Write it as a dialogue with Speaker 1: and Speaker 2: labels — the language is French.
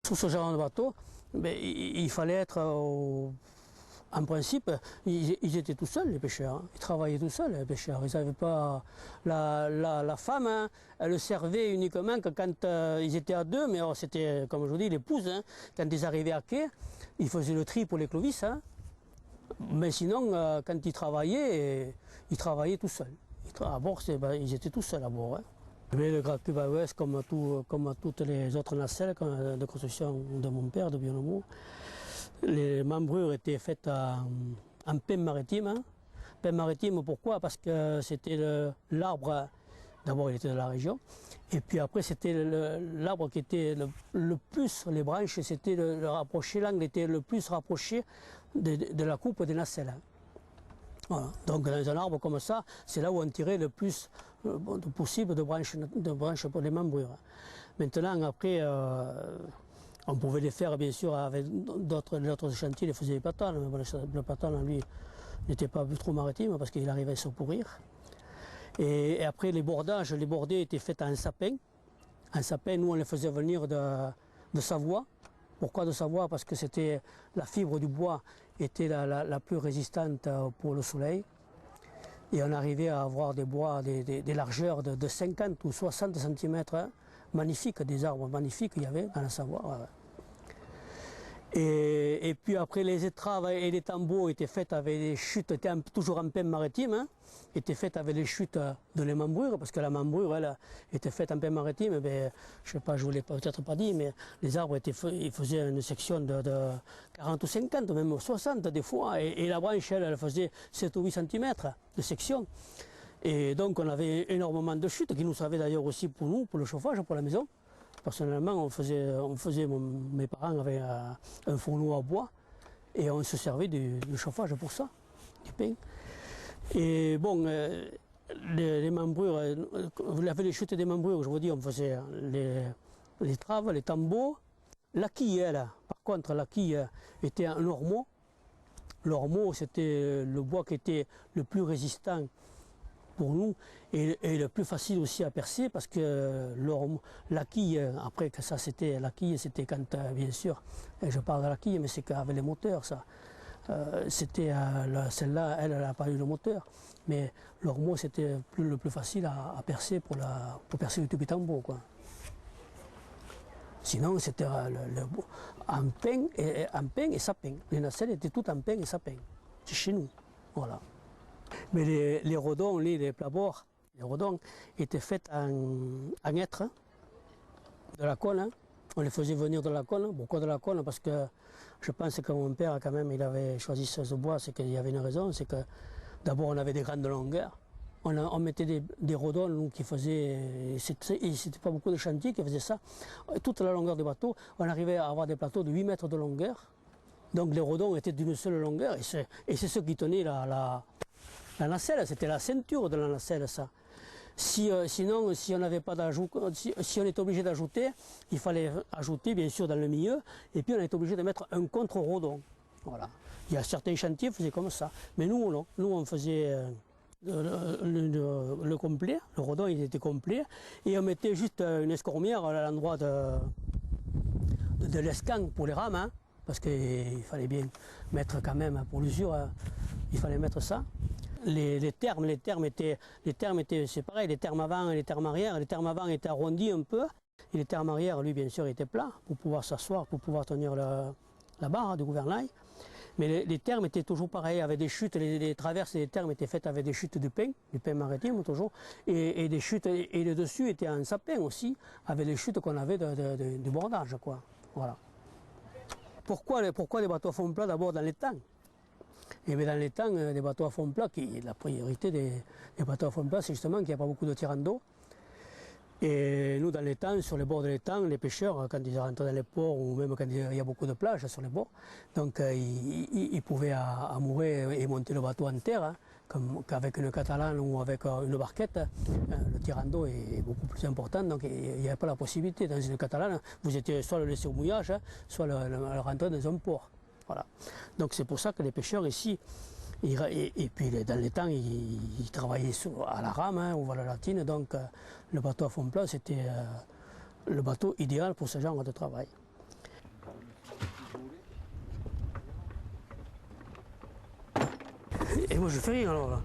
Speaker 1: Sur ce genre de bateau, il fallait être, en principe, ils étaient tout seuls les pêcheurs, ils travaillaient tout seuls les pêcheurs. Ils n'avaient pas la femme, hein, elle le servait uniquement que quand ils étaient à deux, mais c'était, comme je vous dis, l'épouse. Hein, quand ils arrivaient à quai, ils faisaient le tri pour les clovisses. Hein, mais sinon, quand ils travaillaient tout seuls. À bord, ils étaient tout seuls à bord. Hein. Mais le Grand Cube à Ouest, comme toutes les autres nacelles de construction de mon père, de Bionomo, les membrures étaient faites en pin maritime. Hein. Pin maritime, pourquoi? Parce que c'était l'arbre, d'abord il était de la région, et puis après c'était l'arbre qui était le plus, les branches, c'était le rapproché, l'angle était le plus rapproché de la coupe des nacelles. Hein. Voilà. Donc dans un arbre comme ça, c'est là où on tirait le plus possible de branches pour les membrures. Maintenant, après, on pouvait les faire bien sûr avec d'autres chantiers, les faisaient les platanes. Mais le platane, lui, n'était pas trop maritime parce qu'il arrivait à se pourrir. Et après, les bordages, les bordées étaient faits en sapin. En sapin, nous, on les faisait venir de Savoie. Pourquoi de Savoie? Parce que c'était la fibre du bois était la plus résistante pour le soleil. Et on arrivait à avoir des bois, des largeurs de 50 ou 60 cm, hein, magnifiques, des arbres magnifiques qu'il y avait dans la Savoie. Ouais. Et puis après, les étraves et les tambours étaient faits avec des chutes, étaient toujours en pin maritime, hein, étaient faites avec les chutes de les membrures, parce que la membrure, elle, était faite en pin maritime. Ben, je ne sais pas, je ne vous l'ai peut-être pas dit, mais les arbres ils faisaient une section de 40 ou 50, même 60 des fois, et la branche, elle faisait 7 ou 8 cm de section. Et donc on avait énormément de chutes, qui nous servaient d'ailleurs aussi pour nous, pour le chauffage, pour la maison. Personnellement, mes parents avaient un fourneau à bois et on se servait du chauffage pour ça, du pain. Et bon, les membrures, vous avez les chutes des membrures, je vous dis, on faisait les traves, les tambours. La quille, elle, par contre, la quille était un ormeau. L'ormeau, c'était le bois qui était le plus résistant pour nous et le plus facile aussi à percer parce que la quille, après que ça c'était la quille, c'était quand bien sûr, je parle de la quille mais c'est qu'avec les moteurs ça, c'était celle-là, elle n'a pas eu le moteur, mais l'ormeau c'était le plus facile à percer pour percer le tubitambo quoi. Sinon c'était en pain et sapin, les nacelles étaient toutes en pain et sapin, c'est chez nous, voilà. Mais les rodons, les plabords, les rodons étaient faits en hêtre, hein, de la colle. Hein. On les faisait venir de la colle. Pourquoi de la colle? Parce que je pense que mon père, quand même, il avait choisi ce bois, c'est qu'il y avait une raison, c'est que d'abord on avait des grandes longueurs. On mettait des rodons nous, qui faisaient, c'était pas beaucoup de chantiers qui faisaient ça. Toute la longueur du bateau, on arrivait à avoir des plateaux de 8 mètres de longueur. Donc les rodons étaient d'une seule longueur et c'est ce qui tenait la nacelle, c'était la ceinture de la nacelle, ça. Sinon, si on n'avait pas d'ajout, si on était obligé d'ajouter, il fallait ajouter bien sûr dans le milieu, et puis on était obligé de mettre un contre-rodon. Voilà. Il y a certains chantiers qui faisaient comme ça, mais nous non. Nous on faisait le complet, le rodon il était complet, et on mettait juste une escormière à l'endroit de l'escan pour les rames, hein, parce qu'il fallait bien mettre quand même pour l'usure, il fallait mettre ça. Les termes étaient c'est pareil, les termes avant et les termes arrière. Les termes avant étaient arrondis un peu, et les termes arrière, lui, bien sûr, étaient plats pour pouvoir s'asseoir, pour pouvoir tenir la barre du gouvernail. Mais les termes étaient toujours pareils, avec des chutes, les traverses des termes étaient faites avec des chutes du pain maritime toujours, et des chutes, et le dessus était en sapin aussi, avec les chutes qu'on avait du bordage, quoi. Voilà. Pourquoi les bateaux à fond plat d'abord dans les temps? Et bien dans les temps, des bateaux à fond plat, la priorité des bateaux à fond plat, c'est justement qu'il n'y a pas beaucoup de tirants d'eau. Et nous, dans les temps, sur les bords de l'étang, les pêcheurs, quand ils rentrent dans les ports, ou même quand il y a beaucoup de plages sur les bords, donc ils pouvaient amourer et monter le bateau en terre, hein, qu'avec une catalane ou avec une barquette, le tirant d'eau est beaucoup plus important, donc il n'y avait pas la possibilité. Dans une catalane, vous étiez soit le laisser au mouillage, hein, soit le rentrer dans un port. Voilà. Donc c'est pour ça que les pêcheurs ici, et puis dans les temps, ils travaillaient à la rame, hein, ou à la latine, donc le bateau à fond plat, c'était le bateau idéal pour ce genre de travail. Et moi je fais rien alors là.